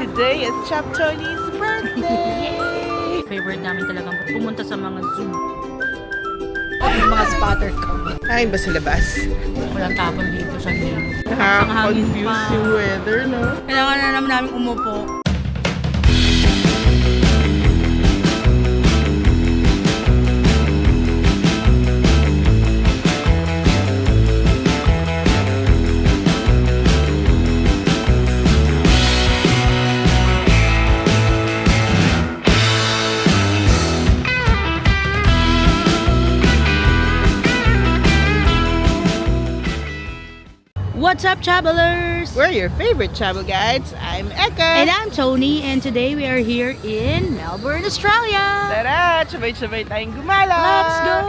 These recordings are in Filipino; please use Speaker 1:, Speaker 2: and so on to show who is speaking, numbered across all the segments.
Speaker 1: Today is Chap Tony's birthday!
Speaker 2: Yay! Favorite namin talagang pumunta sa mga zoo. Yung mga spotter kami.
Speaker 1: Kain ba sa labas?
Speaker 2: Walang tapon dito sa zoo.
Speaker 1: Nakaka-confuse yung weather, no?
Speaker 2: Kailangan na namin umupo. What's up, travelers?
Speaker 1: We're your favorite travel guides. I'm Eka.
Speaker 2: And I'm Tony, and today we are here in Melbourne, Australia.
Speaker 1: Tara! Sabay-sabay tayong gumala!
Speaker 2: Let's go!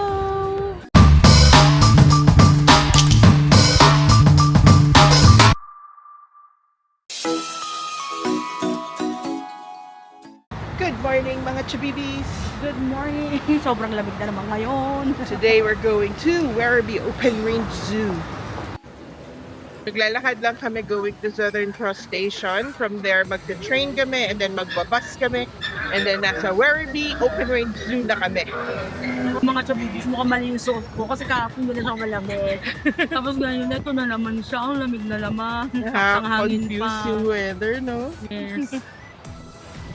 Speaker 1: Good morning mga Chabibis!
Speaker 2: Good morning. Sobrang lamig na naman ngayon.
Speaker 1: Today we're going to Werribee Open Range Zoo. Naglalakad lang kami going to Southern Cross Station. From there, magta-train kami and then magbabus kami. And then nasa Werribee Open Range Zoo na kami.
Speaker 2: Mga chabibis, mukhang mali yung suot ko kasi kahapon doon na siya malamig. Tapos ngayon, ito na naman siya. Ang lamig na naman. Ang hangin pa.
Speaker 1: Confuse yung weather, no?
Speaker 2: Yes.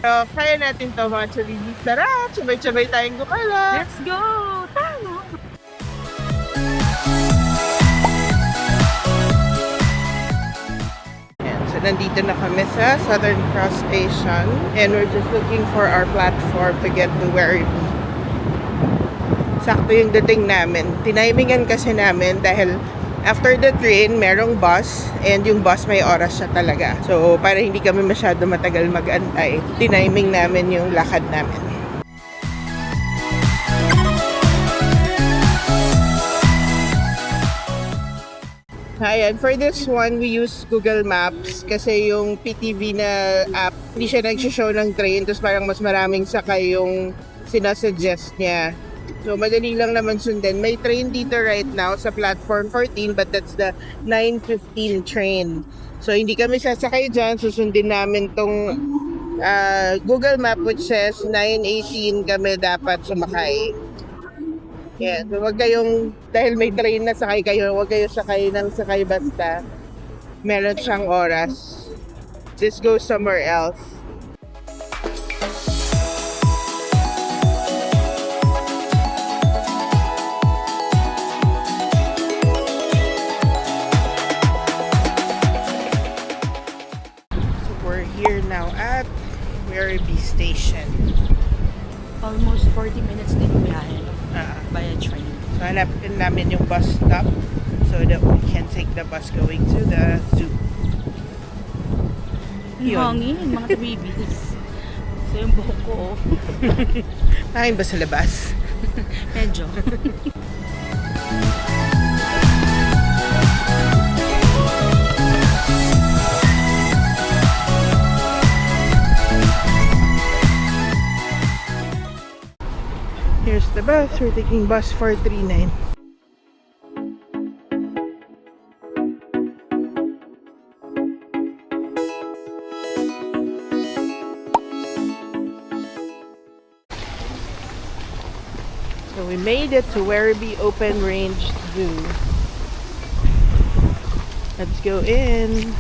Speaker 1: So, kaya natin to mga Chabibis. Tara! Sabay-sabay tayong gumala!
Speaker 2: Let's go! Tama!
Speaker 1: So, nandito na kami sa Southern Cross Station and we're just looking for our platform to get to Werribee. Sakto yung dating namin. Tinimingan kasi namin dahil after the train, merong bus and yung bus may oras siya talaga. So, para hindi kami masyado matagal mag-antay, tiniming namin yung lakad namin. Ayan, for this one, we use Google Maps kasi yung PTV na app, hindi siya nag-show ng train, tapos parang mas maraming sakay yung sinasuggest niya. So, madali lang naman sundan. May train dito right now sa platform 14, but that's the 9:15 train. So, hindi kami sasakay dyan. Susundin namin tong Google Map which says 9:18 kami dapat sumakay. Yeah, so wag kayong, dahil may train na sakay kayo, wag kayo sakay ng sakay basta. Meron siyang oras. Just go somewhere else. So we're here now at Werribee Station.
Speaker 2: Almost 40 minutes din biyahe by a train.
Speaker 1: So, hanapin namin yung bus stop so that we can take the bus going to the zoo.
Speaker 2: Ang hangin, mga tabibis. So yung buhok ko, oh.
Speaker 1: Kain ba sa labas?
Speaker 2: Medyo.
Speaker 1: Here's the bus. We're taking bus 439. So we made it to Werribee Open Range Zoo. Let's go in.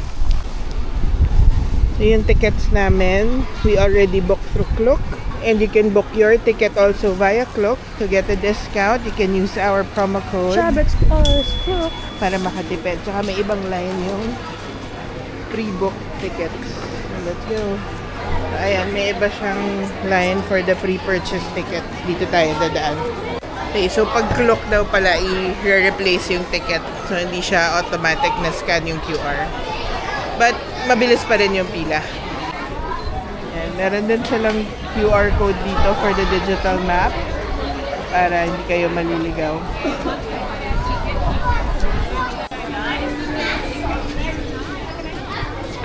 Speaker 1: So yung tickets namin, we already booked through Klook. And you can book your ticket also via Klook to get a discount. You can use our promo code
Speaker 2: Klook.
Speaker 1: para makatipid. Tsaka may ibang line yung pre-book tickets. So let's go. So, ayan, may iba siyang line for the pre-purchase tickets. Dito tayo dadaan. Okay, so pag Klook daw pala, i-replace yung ticket. So hindi siya automatic na scan yung QR. But mabilis pa rin yung pila. Ayan, meron din silang QR code dito for the digital map para hindi kayo maliligaw.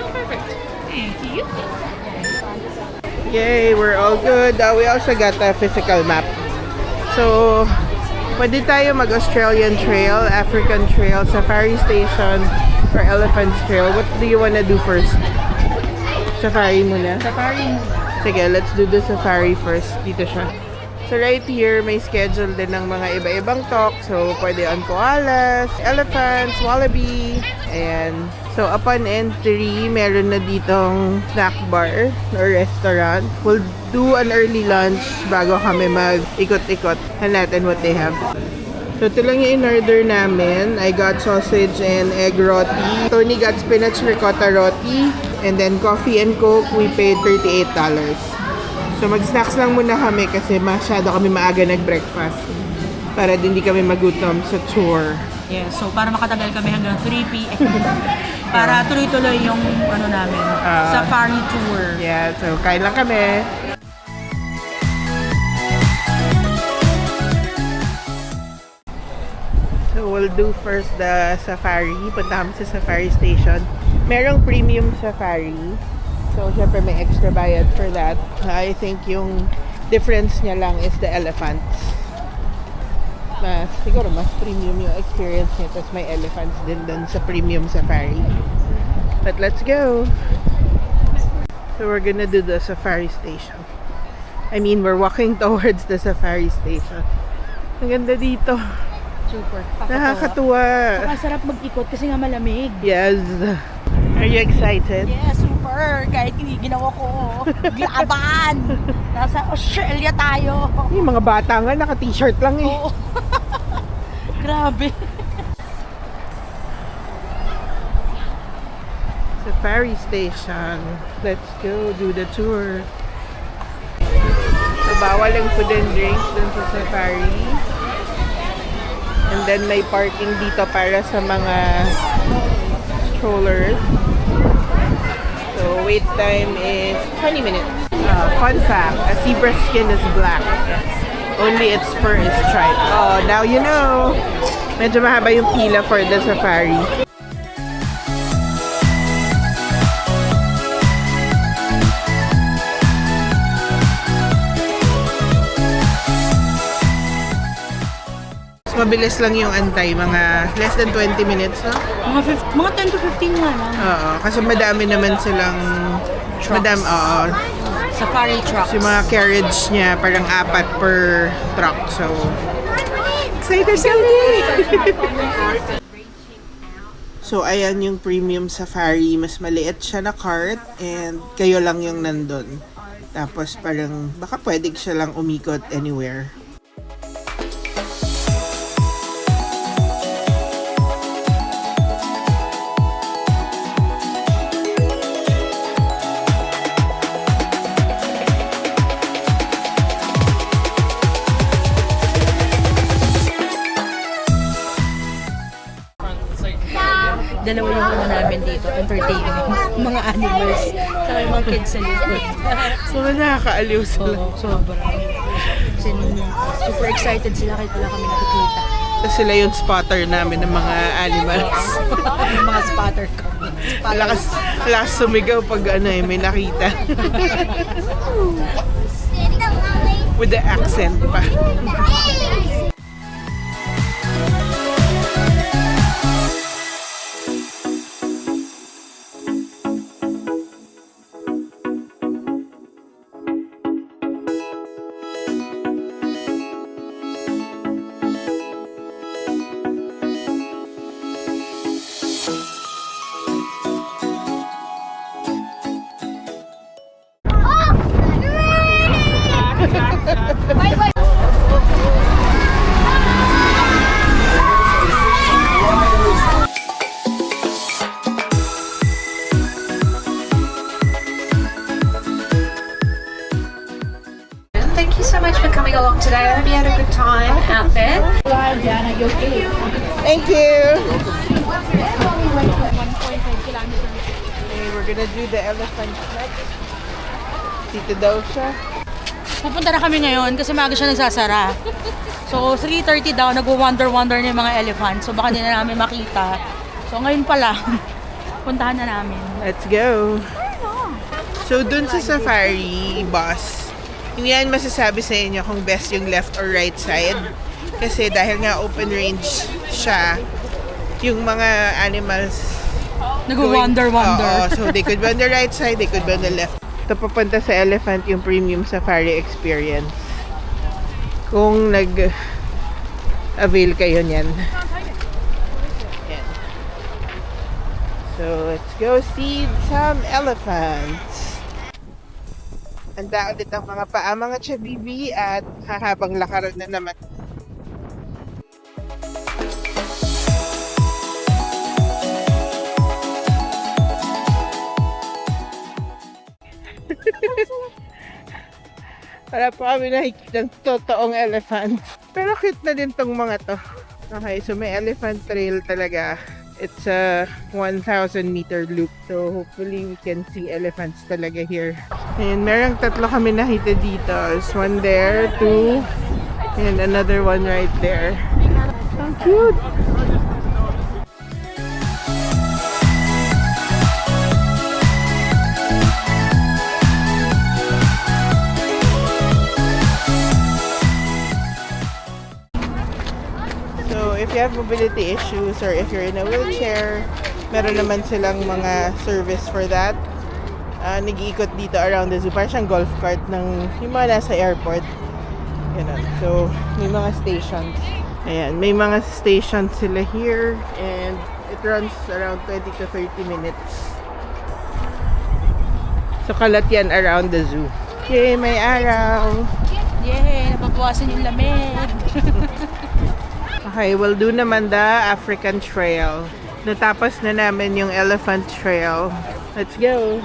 Speaker 2: Perfect. Thank you.
Speaker 1: Yay, we're all good. We also got a physical map. So, pwede tayo mag-Australian Trail, African Trail, Safari Station, or Elephants Trail. What do you wanna do first? Safari muna.
Speaker 2: Safari mo.
Speaker 1: Sige, let's do the safari first. Dito siya. So right here, may schedule din ng mga iba-ibang talk. So, pwede on koalas, elephants, wallaby. Ayan. So, upon entry, meron na ditong snack bar or restaurant. We'll do an early lunch bago kami mag-ikot-ikot. Natin what they have. So, ito lang yung in-order namin. I got sausage and egg roti. Tony got spinach ricotta roti. And then, coffee and coke, we paid $38. So, mag-snacks lang muna kami kasi masyado kami maaga nag-breakfast. Para hindi kami magutom sa tour.
Speaker 2: Yeah, so para makatagal kami hanggang 3 p.m. Para tuloy-tuloy yung ano namin, safari tour.
Speaker 1: Yeah, so kain lang kami. So, we'll do first the safari. Punta kami sa safari station. Merong premium safari. So, syempre may extra bayad for that. I think yung difference niya lang is the elephants. Siguro mas premium yung experience niya. Tapos may elephants din dun sa premium safari. But let's go! So, we're gonna do the safari station. I mean, we're walking towards the safari station. Ang ganda dito.
Speaker 2: Super.
Speaker 1: Nakakatuwa.
Speaker 2: Sarap mag-ikot kasi nga malamig.
Speaker 1: Yes. Are you excited?
Speaker 2: Yeah, super. Kahit hindi ginawa ko. Laban! Nasa Australia tayo.
Speaker 1: Yung mga bata nga, naka-t-shirt lang eh.
Speaker 2: Oo. Grabe.
Speaker 1: Safari station. Let's go do the tour. So, bawal ang food and drinks dun sa safari. And then may parking dito para sa mga strollers. So, wait time is 20 minutes. Fun fact, a zebra's skin is black. Only its fur is striped. Oh, now you know. Medyo mahaba yung pila for the safari. Mabilis lang yung antay, mga less than 20 minutes, no?
Speaker 2: Mga 10 to 15 nga lang.
Speaker 1: Oo, kasi madami naman silang
Speaker 2: Safari trucks.
Speaker 1: yung mga carriage niya, parang 4 per truck, so excited kami! So, ayan yung premium safari, mas maliit siya na cart and kayo lang yung nandun. Tapos parang, baka pwede siya lang umikot anywhere.
Speaker 2: Dalawa yung ano namin dito, entertaining. Mga animals. Saka yung mga kids sa likod.
Speaker 1: So, nakakaaliw sila.
Speaker 2: Oo, sobra. Kasi super excited sila kahit wala kami nakikita.
Speaker 1: Tapos sila yung spotter namin ng mga animals.
Speaker 2: Yung mga spotter kami.
Speaker 1: Lakas sumigaw pag may nakita. With the accent pa.
Speaker 3: Thank you so much for coming along today. I hope you had a good time out there.
Speaker 1: Thank you! Okay, we're gonna do the elephant next. Dito daw siya.
Speaker 2: Pupunta na kami ngayon kasi maaga siya nagsasara. So, 3:30 daw, nag-wonder-wonder na yung mga elephant. So, baka hindi na namin makita. So, ngayon pa lang, puntahan na namin.
Speaker 1: Let's go! So, dun sa safari bus, hindi yan masasabi sa inyo kung best yung left or right side. Kasi dahil nga open range siya, yung mga animals
Speaker 2: Nag-wander-wander.
Speaker 1: Oo, so they could be on the right side, they could be on the left. Ito papunta sa Elephant yung premium safari experience. Kung nag-avail kayo niyan. Yan. So, let's go see some elephants. Handa ulit ang mga paa, mga chabibi, at hahabang lakaran na naman. Wala pa kami nakikita ng totoong elephant. Pero cute na din tong mga to. Okay, so may elephant trail talaga. It's a 1,000 meter loop. So hopefully we can see elephants talaga here. And merong tatlo kami nakita dito. There's one there, two, and another one right there. Ang cute! So, if you have mobility issues or if you're in a wheelchair, meron naman silang mga service for that. Nag-iikot dito around the zoo. Parang siyang golf cart ng yung mga nasa airport. Ganun. So, may mga stations. Ayan, may mga stations sila here and it runs around 20 to 30 minutes. So, kalat yan around the zoo. Yay, may araw!
Speaker 2: Yay! Nababawasan yung lamig.
Speaker 1: Okay, we'll do naman the African Trail. Natapos na namin yung Elephant Trail. Let's go!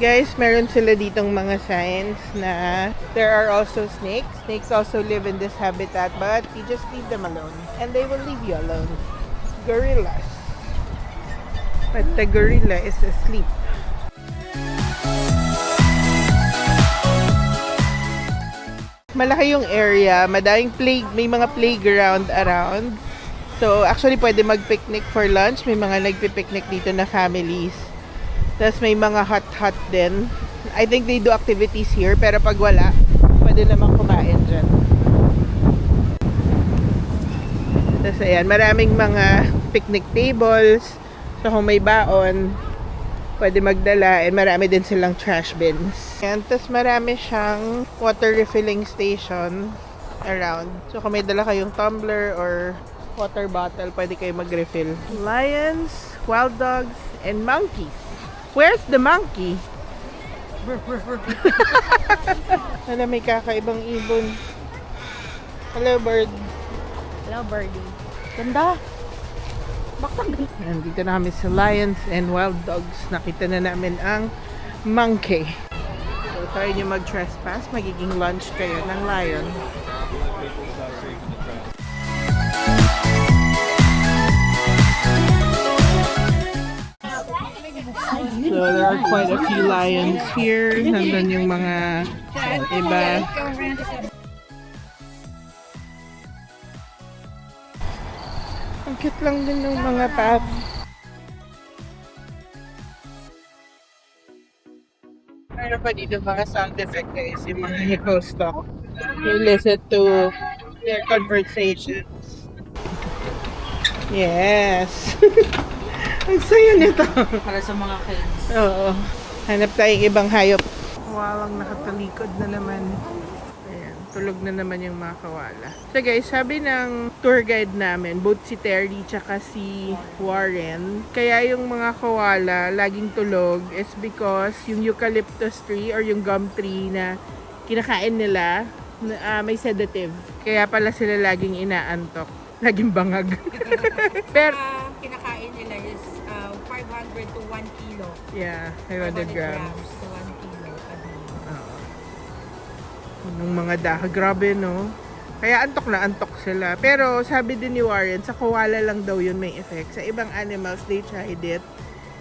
Speaker 1: Guys, meron sila ditong mga signs na there are also snakes. Snakes also live in this habitat, but you just leave them alone. And they will leave you alone. Gorillas. But the gorilla is asleep. Malaki yung area, may mga playground around. So actually pwede mag-picnic for lunch, may mga nagpi-picnic dito na families. Tapos may mga hut din. I think they do activities here, pero pag wala, pwede naman kumain dyan. Tapos ayan, maraming mga picnic tables. So kung may baon, pwede magdala, and marami din silang trash bins. Ayan, tapos marami siyang water refilling station around. So kung may dala kayong tumbler or water bottle, pwede kayo mag-refill. Lions, wild dogs, and monkeys. Where's the monkey? Wala, may kakaibang ibon. Hello, bird.
Speaker 2: Hello, birdie. Ganda.
Speaker 1: Nandito na kami sa lions and wild dogs. Nakita na namin ang monkey. So, try nyo mag-trespass. Magiging lunch kayo ng lion. So, there are quite a few lions here. Nandun yung mga iba. Ang cute lang din ng mga path. Meron pa dito mga sound effect guys. Yung mga host talk. You listen to their conversations. Yes! Ang saya nito.
Speaker 2: Para sa mga kids.
Speaker 1: Oo. Hanap tayong ibang hayop. Walang nakatalikod na naman. Ayan, tulog na naman yung mga kawala. So guys, sabi ng tour guide namin, both si Terry tsaka si Warren, kaya yung mga kawala laging tulog is because yung eucalyptus tree or yung gum tree na kinakain nila, may sedative. Kaya pala sila laging inaantok. Laging bangag. Pero
Speaker 2: Kinakain nila is 500 to 1 kilo.
Speaker 1: yeah, 500 grams.
Speaker 2: to 1 kilo.
Speaker 1: Oo. Nung mga dahon, grabe no. Kaya antok na antok sila. Pero sabi din ni Warren, sa koala lang daw yun may effect. Sa ibang animals, they tried it.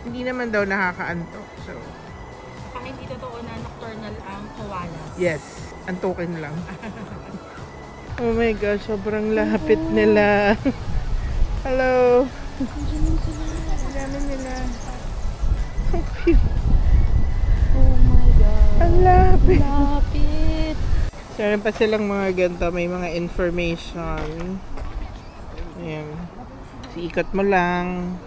Speaker 1: Hindi naman daw nakakaantok. So,
Speaker 2: Saka hindi totoo na nocturnal ang koalas.
Speaker 1: yes, antukin lang. Oh my gosh, sobrang lapit nila. Hello. Ang dami nila. Ang cute.
Speaker 2: Oh my God.
Speaker 1: Ang lapit.
Speaker 2: Lapit.
Speaker 1: So, meron pa silang mga ganito. May mga information. Ayan. So, ikot mo lang.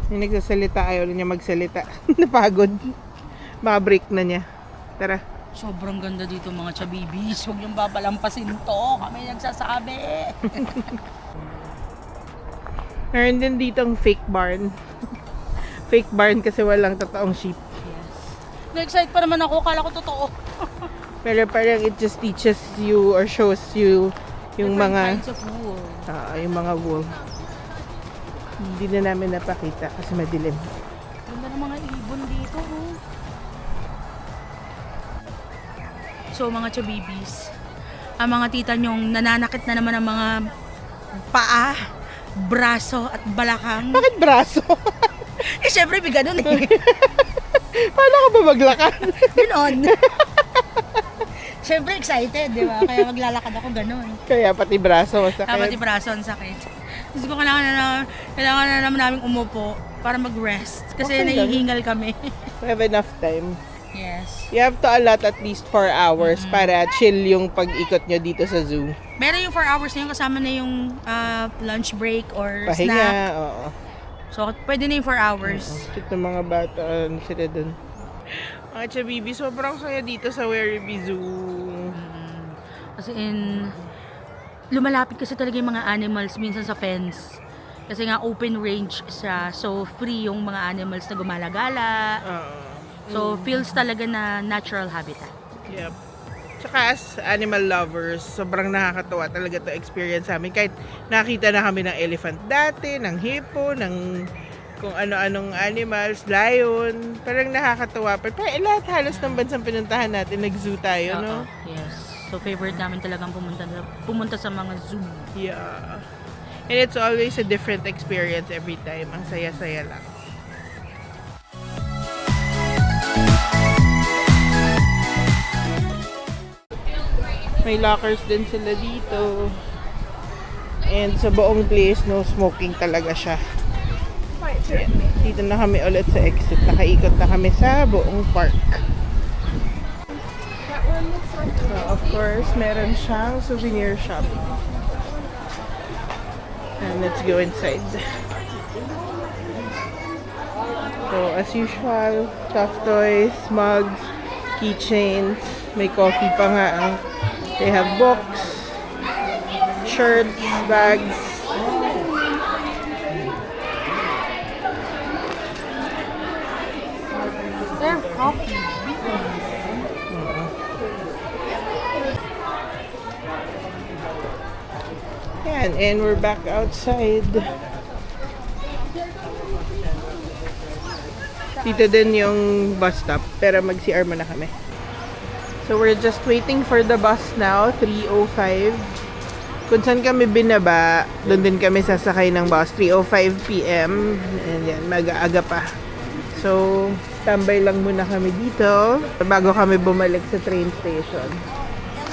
Speaker 1: Yung nagsasalita, ayaw na niya magsalita. Napagod. Baka break na niya. Tara.
Speaker 2: Sobrang ganda dito mga chabibis. Huwag niyong babalampasin to. Kami nagsasabi.
Speaker 1: Meron din ditong fake barn. Fake barn kasi walang totoong sheep.
Speaker 2: Yes. Na-excite pa naman ako. Kala ko totoo.
Speaker 1: Pero parang it just teaches you or shows you yung
Speaker 2: Different
Speaker 1: mga
Speaker 2: kinds of wool.
Speaker 1: yung mga wool. Hindi na namin napakita kasi madilim.
Speaker 2: Ganda ng mga ibon dito. Oh. So mga chabibis, ang mga tita nyong nananakit na naman ang mga paa, braso at balakang.
Speaker 1: Bakit braso?
Speaker 2: Eh syempre may ganun eh.
Speaker 1: Paano ka ba maglakad?
Speaker 2: Ganon. Syempre excited, di ba? Kaya maglalakad ako ganon.
Speaker 1: Kaya pati braso masakit.
Speaker 2: Pati braso ang sakit. Gusto ko kailangan na naman namin umupo para mag-rest. Kasi
Speaker 1: Okay lang.
Speaker 2: nahihingal kami.
Speaker 1: We have enough time.
Speaker 2: Yes.
Speaker 1: You have to allot at least 4 hours para chill yung pag-ikot nyo dito sa zoo.
Speaker 2: Meron yung 4 hours na yun, kasama na yung lunch break or
Speaker 1: Pahinga,
Speaker 2: snack.
Speaker 1: oo.
Speaker 2: So, pwede na yung 4 hours.
Speaker 1: Cute ng mga bata, ano sila dun. Mga chabibi, sobrang saya dito sa Werribee Zoo.
Speaker 2: Kasi lumalapit kasi talaga yung mga animals minsan sa fence. Kasi nga open range siya. So, free yung mga animals na gumalagala. So, feels talaga na natural habitat.
Speaker 1: Yep. Tsaka as animal lovers, sobrang nakakatuwa talaga to experience namin. Kahit nakita na kami ng elephant dati, ng hippo, ng kung ano-anong animals, lion. Parang nakakatuwa. Pero lahat halos ng bansang pinuntahan natin, nag-zoo tayo, no?
Speaker 2: Yes. So, favorite namin talagang pumunta sa mga zoo.
Speaker 1: Yeah. And it's always a different experience every time. Ang saya-saya lang. May lockers din sila dito. And sa buong place, no smoking talaga siya. Ayan. Dito na kami ulit sa exit. Nakaikot na kami sa buong park. So, of course, meron siyang souvenir shop. And let's go inside. So, as usual, soft toys, mugs, keychains, may coffee pa nga. They have books, shirts, bags.
Speaker 2: They're coffee.
Speaker 1: Yan, and we're back outside. Dito din yung bus stop, pero mag-CR muna kami. So we're just waiting for the bus now, 3:05. Kung saan kami binaba, doon din kami sasakay ng bus, 3:05 p.m. And yan, mag-aaga pa. So, tambay lang muna kami dito bago kami bumalik sa train station.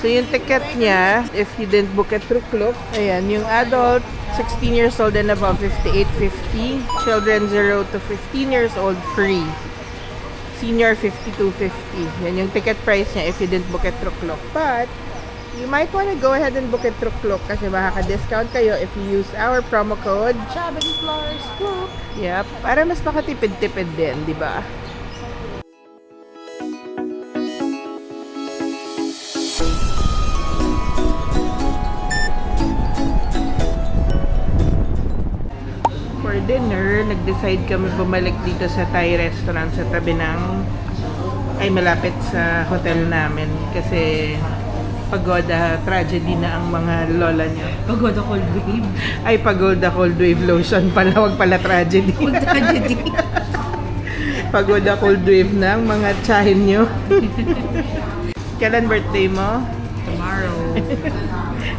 Speaker 1: So, yung ticket niya, if you didn't book it through Klook, ayan, yung adult, 16 years old and above, 58.50. Children, 0 to 15 years old, free. Senior, 52.50. Yan yung ticket price niya if you didn't book it through Klook. But, you might want to go ahead and book it through Klook kasi makaka-discount kayo if you use our promo code
Speaker 2: Chabibis Klook.
Speaker 1: Yep, para mas makatipid-tipid din, di ba? For dinner, nag-decide kami bumalik dito sa Thai restaurant sa tabi ng malapit sa hotel namin kasi pagoda tragedy na ang mga lola niya.
Speaker 2: Pagoda cold wave.
Speaker 1: Ay, pagoda cold wave lotion pala, wag pala tragedy.
Speaker 2: Tragedy.
Speaker 1: Pagoda cold wave na ang mga tsahin nyo. Kailan birthday mo?
Speaker 2: Tomorrow.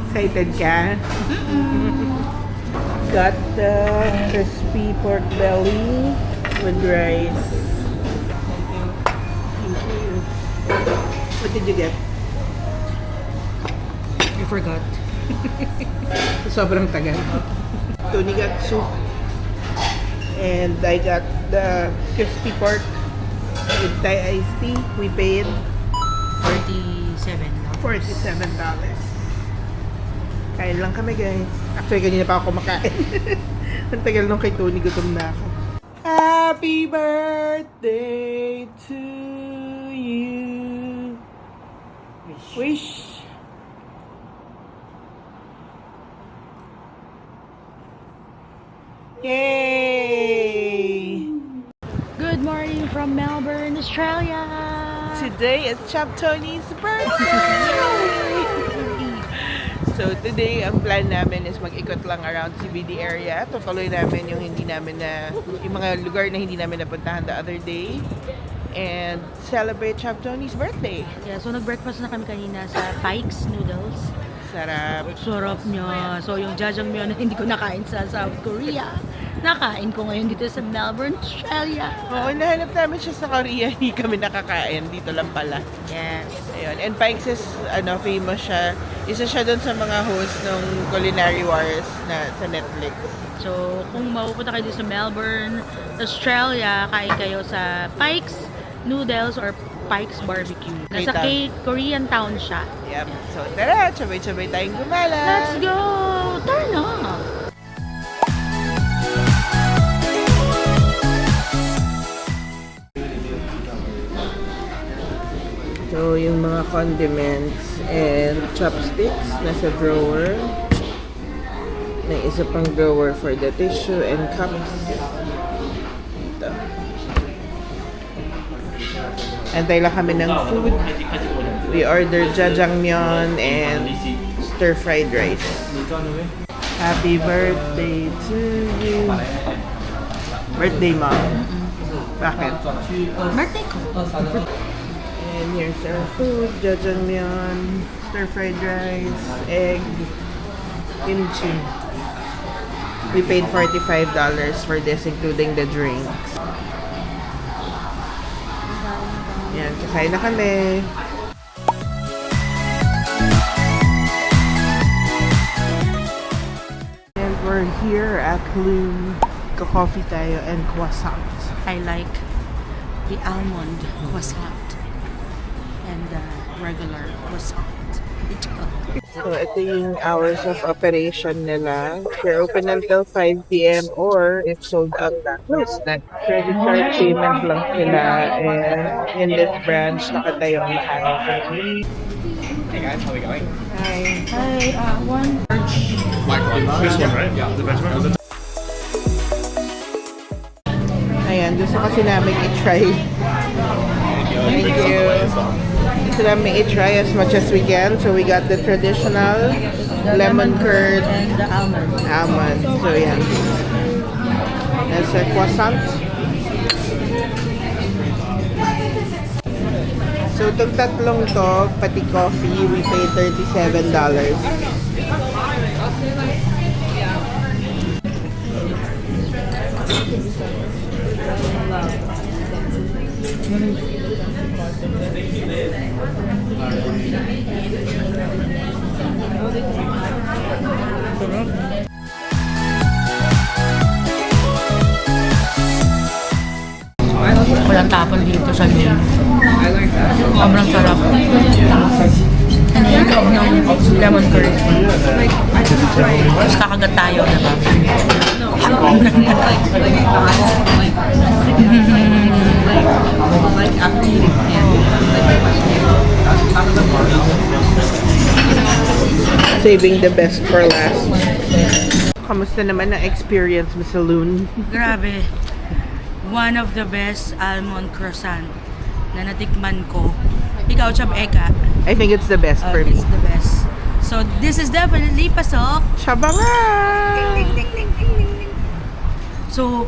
Speaker 1: Excited ka? Got the crispy pork belly with rice. Thank you. What did you get?
Speaker 2: I forgot.
Speaker 1: Sobrang tagal. Tony got soup. And I got the crispy pork with Thai iced tea. We paid
Speaker 2: $47.
Speaker 1: $47. Kain lang kami, guys. Actually, kanina pa ako kumakain. Ang tagal nung kay Tony, gutom na ako. Happy birthday to you. Wish. Yay!
Speaker 2: Good morning from Melbourne, Australia!
Speaker 1: Today is Chap Tony's birthday! So today, ang plan namin is mag-ikot lang around CBD area. Tutuloy namin yung yung mga lugar na hindi namin napuntahan the other day. And celebrate Chap Tony's birthday.
Speaker 2: Yeah, so nag-breakfast na kami kanina sa Pike's Noodles.
Speaker 1: Sarap.
Speaker 2: Sarap niya. So yung jajangmyeon na hindi ko nakain sa South Korea, nakain ko ngayon dito sa Melbourne, Australia.
Speaker 1: Oo, nahanap namin siya sa Korea. Hindi kami nakakain. Dito lang pala.
Speaker 2: Yes.
Speaker 1: Ayun. And Pikes is, famous siya. Isa siya dun sa mga host ng Culinary Wars na sa Netflix.
Speaker 2: So kung mapupunta kayo dito sa Melbourne, Australia, kain kayo sa Pike's Noodles or Pike's Barbecue. Nasa Korean town siya.
Speaker 1: Yep. So tara, sabay-sabay tayong gumala.
Speaker 2: Let's go! Turn on!
Speaker 1: So, yung mga condiments and chopsticks nasa drawer. May isa pang drawer for the tissue and cups. Ito. Antay lang kami ng food. We ordered jajangmyeon and stir-fried rice. Happy birthday to you. Birthday, Mom. Bakit?
Speaker 2: Birthday ko.
Speaker 1: And here's our food, jajangmyeon, stir-fried rice, egg, kimchi. We paid $45 for this, including the drinks. Yan, kakain na kami. And we're here at Lou. Ka-coffee tayo and croissant.
Speaker 2: I like the almond croissant and the regular croissant.
Speaker 1: So, ito yung hours of operation nila. They're open until 5 p.m. or if sold out na, close na. Credit card payment lang sila. And in this branch, nakatayo ang lahat.
Speaker 4: Hey guys, how are we going?
Speaker 1: Hi.
Speaker 2: Hi, one.
Speaker 4: This one, right? Yeah, the best one.
Speaker 1: Ayan, gusto kasi namin i-try. Thank you. Gusto namin i-try as much as we can. So we got the traditional lemon curd
Speaker 2: And the almond.
Speaker 1: almond. So yan. That's a croissant. So itong tatlong to, pati coffee, we paid $37.
Speaker 2: Walang tapon dito sa loob. Sobrang sarap. Ano yung loob ng lemon curd. Tapos kakagat tayo, diba?
Speaker 1: Saving the best for last. Kamusta naman ang experience mo sa Loon?
Speaker 2: Grabe. One of the best almond croissant na natikman ko. Ikaw, Chab Eka.
Speaker 1: I think it's the best for me.
Speaker 2: It's the best. So, this is definitely pasok.
Speaker 1: Shabangan!
Speaker 2: So,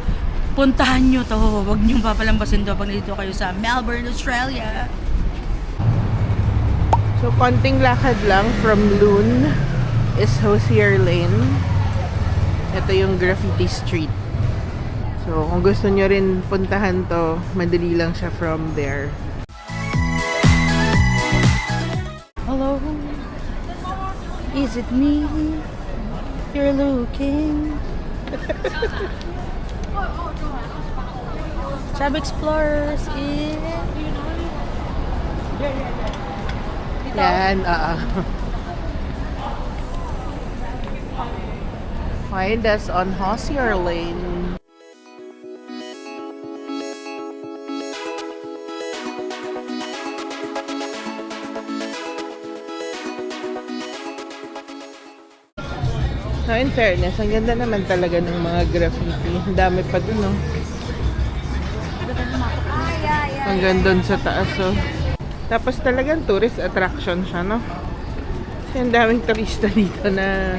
Speaker 2: puntahan nyo to. Huwag nyo papalambasin to pag nandito kayo sa Melbourne, Australia.
Speaker 1: So, konting lakad lang from Loon is Hosier Lane. Ito yung Graffiti Street. So, kung gusto nyo rin puntahan to, madali lang siya from there.
Speaker 2: Hello? Is it me you're looking? Chab Explorers in...
Speaker 1: Yan, Find us on Hosier Lane. No, in fairness, ang ganda naman talaga ng mga graffiti. Ang dami pa dun, no? Hanggang dun sa taas, oh. Tapos talagang tourist attraction siya, no? Kasi ang daming turista dito na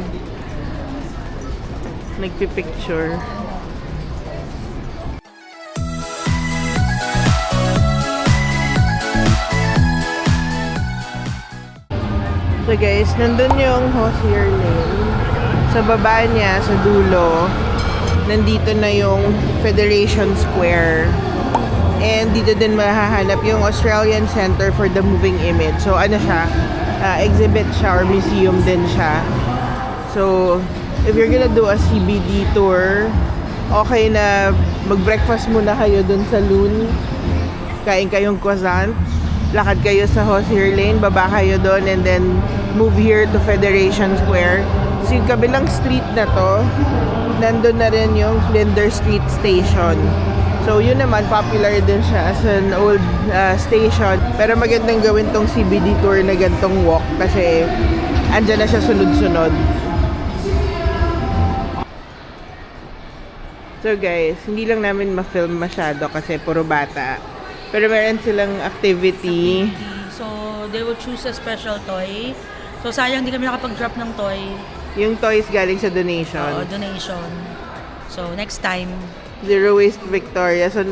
Speaker 1: nagpipicture. So guys, nandun yung Hosier Lane. Sa baba niya, sa dulo, nandito na yung Federation Square. And dito din mahahanap yung Australian Center for the Moving Image. So ano siya, exhibit siya or museum din siya. So if you're gonna do a CBD tour, okay na mag-breakfast muna kayo dun sa Loon. Kain kayong croissant. Lakad kayo sa Hosier Lane, baba kayo doon, and then move here to Federation Square. So yung kabilang street na to, nandun na rin yung Flinders Street Station. So yun naman, popular din siya as an old station. Pero magandang gawin tong CBD tour na gantong walk kasi andyan na siya sunod-sunod. So guys, hindi lang namin ma-film masyado kasi puro bata. Pero meron silang activity.
Speaker 2: So, they will choose a special toy. So, sayang di kami nakapag-drop ng toy.
Speaker 1: Yung toys galing sa donation.
Speaker 2: Oo, donation. So, next time.
Speaker 1: Zero Waste Victoria. So,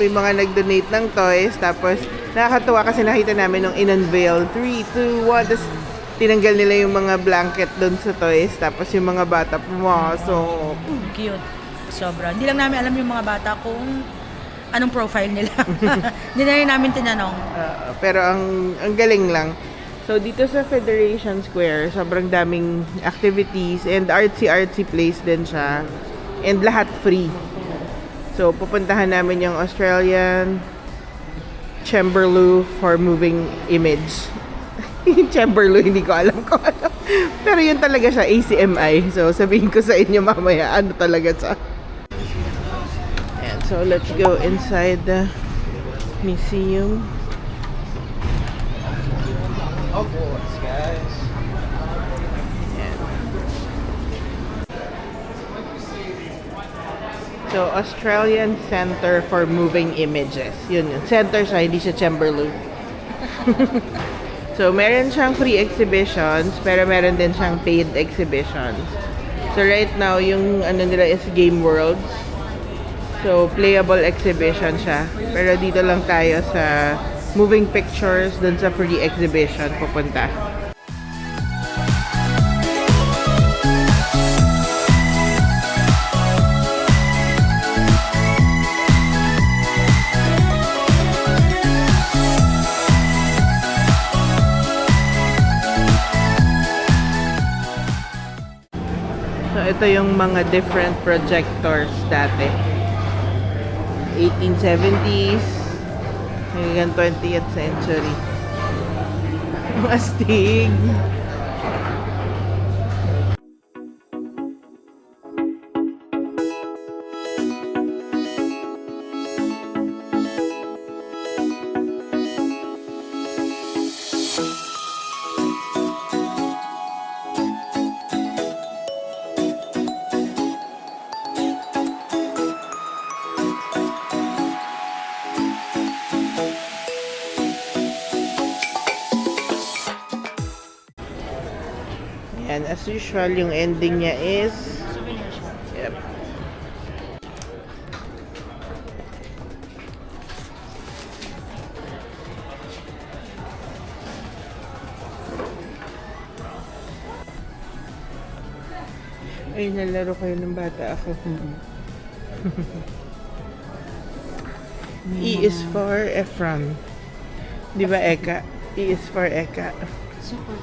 Speaker 1: may mga nag-donate ng toys. Tapos, nakakatuwa kasi nakita namin nung in-unveil. 3, 2, 1. Tapos, tinanggal nila yung mga blanket doon sa toys. Tapos, yung mga bata pumasok.
Speaker 2: Cute. Sobra. Hindi lang namin alam yung mga bata kung anong profile nila. Hindi na rin namin tinanong.
Speaker 1: Pero ang galing lang. So, dito sa Federation Square, sobrang daming activities and artsy-artsy place din siya. And lahat free. So, pupuntahan namin yung Australian Chamberloo for Moving Image. Chamberloo, hindi ko alam kung ano. Pero yun talaga siya, ACMI. So, sabihin ko sa inyo mamaya, ano talaga siya. So let's go inside the museum.
Speaker 4: Oh, boys, guys.
Speaker 1: So Australian Center for Moving Images. Yun. Center siya, hindi siya Chamberloo. So meron siyang free exhibitions, pero meron din siyang paid exhibitions. So right now, yung ano nila is Game Worlds. So, playable exhibition siya. Pero dito lang tayo sa moving pictures, dun sa free exhibition pupunta. So, ito yung mga different projectors dati. 1870s hanggang 20th century. Mastig. And as usual, yung ending niya is yep. Ay, nalaro kayo ng bata ako. E is for Efron. Di ba, Eka? E is for Eka.
Speaker 2: Super.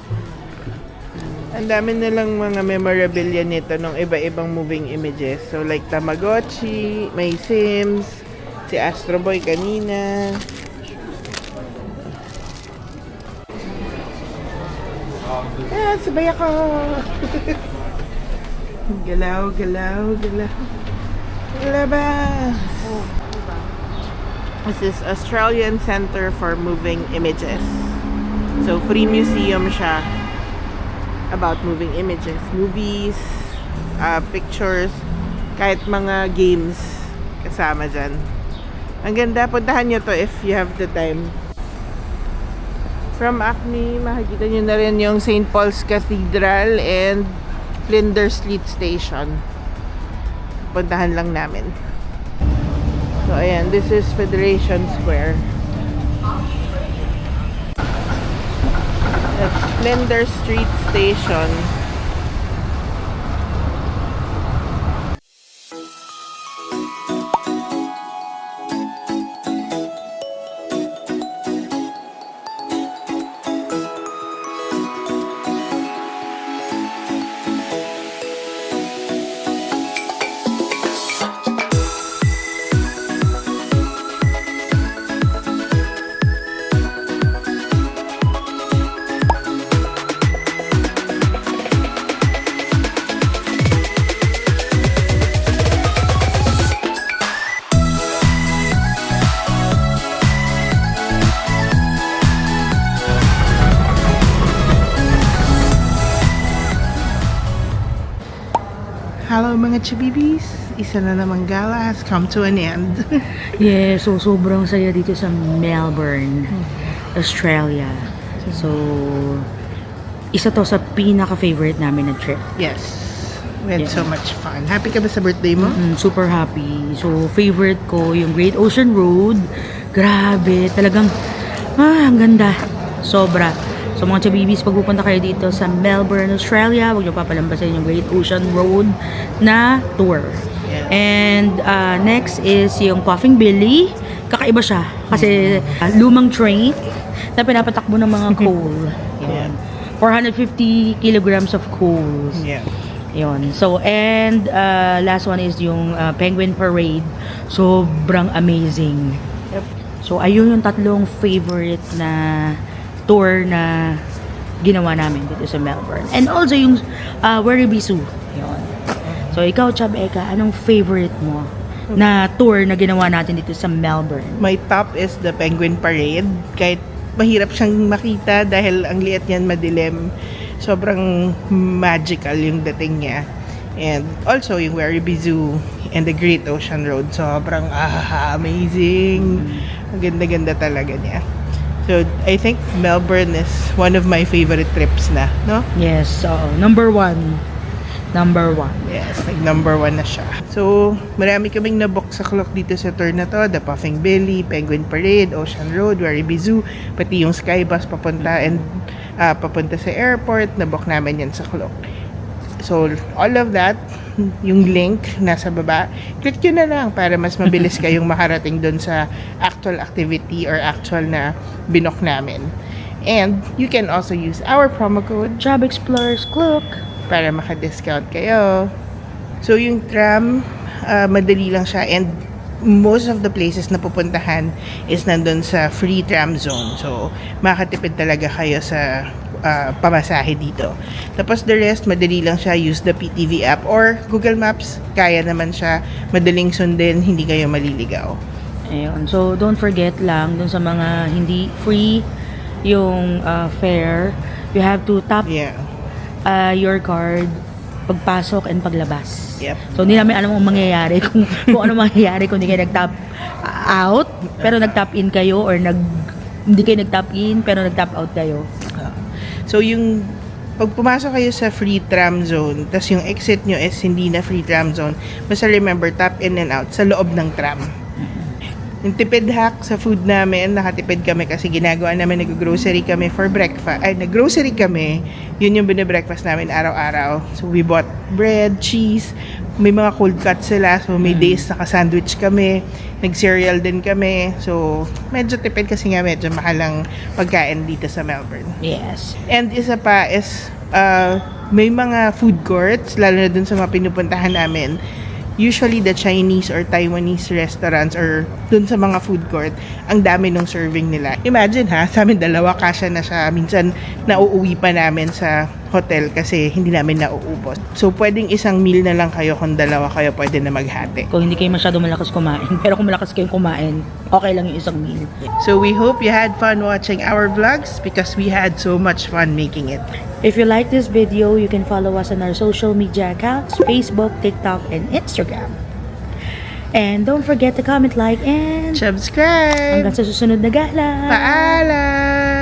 Speaker 1: Ang dami nilang mga memorabilia nito ng iba-ibang moving images. So like Tamagotchi, may Sims, si Astro Boy kanina. Sabay ako! Galaw, galaw, galaw. Labas! This is Australian Center for Moving Images. So free museum siya about moving images, movies, pictures, kahit mga games kasama dyan. Ang ganda, puntahan nyo to if you have the time. From Acme, makikita nyo na rin yung St. Paul's Cathedral and Flinders Street Station. Puntahan lang namin. So ayan, this is Federation Square. That's Flinders Street Station. Hello mga chibibis! Isa na namang gala has come to an end.
Speaker 2: Yeah, so sobrang saya dito sa Melbourne, Australia. So, isa to sa pinaka-favorite namin na trip.
Speaker 1: Yes. We had
Speaker 2: Yeah.
Speaker 1: so much fun. Happy ka ba sa birthday mo?
Speaker 2: Super happy. So, favorite ko yung Great Ocean Road. Grabe, talagang, ang ganda. Sobra. So, mga chabibis, pag pupunta kayo dito sa Melbourne, Australia, huwag niyo papalambasin yung Great Ocean Road na tour.
Speaker 1: Yeah.
Speaker 2: And next is yung Puffing Billy. Kakaiba siya kasi lumang train na pinapatakbo ng mga coal.
Speaker 1: Yeah.
Speaker 2: 450 kilograms of coal.
Speaker 1: Yeah.
Speaker 2: Yun. So, and last one is yung Penguin Parade. Sobrang amazing.
Speaker 1: Yep.
Speaker 2: So, ayun yung tatlong favorite na tour na ginawa namin dito sa Melbourne. And also yung Werribee Zoo. Yun. So, ikaw, Chab Eka, anong favorite mo na tour na ginawa natin dito sa Melbourne?
Speaker 1: My top is the Penguin Parade. Kahit mahirap siyang makita dahil ang liit niyan, madilim. Sobrang magical yung dating niya. And also yung Werribee Zoo and the Great Ocean Road. Sobrang amazing. Ang ganda-ganda talaga niya. So, I think Melbourne is one of my favorite trips na, no?
Speaker 2: Yes, so number one. Number one.
Speaker 1: Yes, number one na siya. So, marami kaming nabook sa clock dito sa tour na to. The Puffing Billy, Penguin Parade, Ocean Road, Werribee Zoo, pati yung Skybus papunta and papunta sa airport. Nabook namin yan sa clock. So, all of that, yung link nasa baba, click nyo na lang para mas mabilis kayong makarating doon sa actual activity or actual na binook namin. And you can also use our promo code
Speaker 2: Chab Explorers Clock.
Speaker 1: para maka-discount kayo. So, yung tram, madali lang siya and most of the places na pupuntahan is nandun sa free tram zone. So, makatipid talaga kayo sa pamasahe dito. Tapos the rest, madali lang siya. Use the PTV app or Google Maps. Kaya naman siya. Madaling sundin, hindi kayo maliligaw.
Speaker 2: Ayun. So, don't forget lang, dun sa mga hindi free yung fare, you have to tap
Speaker 1: Yeah.
Speaker 2: your card pagpasok and paglabas.
Speaker 1: Yep.
Speaker 2: So, hindi namin alam kung mangyayari, kung ano mangyayari kung hindi kayo nag-tap out, pero nag-tap in kayo or hindi kayo nag-tap in, pero nag-tap out kayo.
Speaker 1: So, yung pag pumasok kayo sa free tram zone, tas yung exit nyo is hindi na free tram zone, basta remember, tap in and out sa loob ng tram. Yung tipid hack sa food namin, nakatipid kami kasi ginagawa namin, nag-grocery kami for breakfast. Ay, nag-grocery kami, yun yung binibreakfast namin araw-araw. So, we bought bread, cheese, may mga cold cuts sila, so may days naka-sandwich kami, nag-cereal din kami. So, medyo tipid kasi nga medyo mahal ang pagkain dito sa Melbourne.
Speaker 2: Yes.
Speaker 1: And isa pa is, may mga food courts, lalo na dun sa mga pinupuntahan namin. Usually, the Chinese or Taiwanese restaurants or dun sa mga food court, ang dami ng serving nila. Imagine ha, sa amin dalawa, kasya na siya. Minsan, nauuwi pa namin sa hotel kasi hindi namin nauubos. So, pwedeng isang meal na lang kayo kung dalawa kayo pwede na maghati.
Speaker 2: Kung hindi kayo masyado malakas kumain, pero kung malakas kayong kumain, okay lang yung isang meal.
Speaker 1: So, we hope you had fun watching our vlogs because we had so much fun making it.
Speaker 2: If you like this video, you can follow us on our social media accounts, Facebook, TikTok, and Instagram. And don't forget to comment, like, and
Speaker 1: Subscribe!
Speaker 2: hanggang sa susunod na gala!
Speaker 1: Paalam!